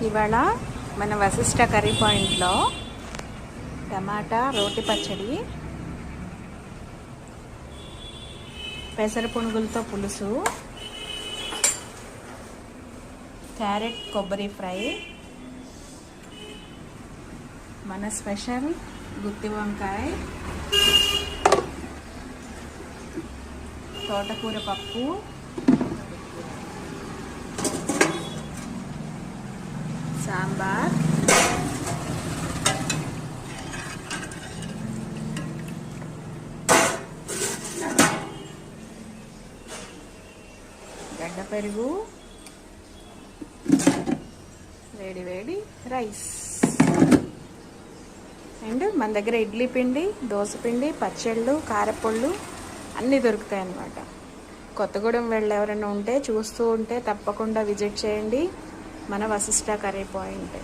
ఇవాళ మన వశిష్ట కర్రీ పాయింట్లో టమాటా రోటి పచ్చడి, పెసర పునుగులతో పులుసు, క్యారెట్ కొబ్బరి ఫ్రై, మన స్పెషల్ గుత్తి వంకాయ, తోటకూర పప్పు, సాంబార్, గడ్డ పెరుగు, వేడి వేడి రైస్. అండ్ మన దగ్గర ఇడ్లీ పిండి, దోశ పిండి, పచ్చళ్ళు, కారపొళ్ళు అన్నీ దొరుకుతాయి అన్నమాట. కొత్తగూడెం వెళ్ళి ఎవరైనా ఉంటే చూస్తూ ఉంటే తప్పకుండా విజిట్ చేయండి మన వశిష్ట కర్రీ పాయింట్.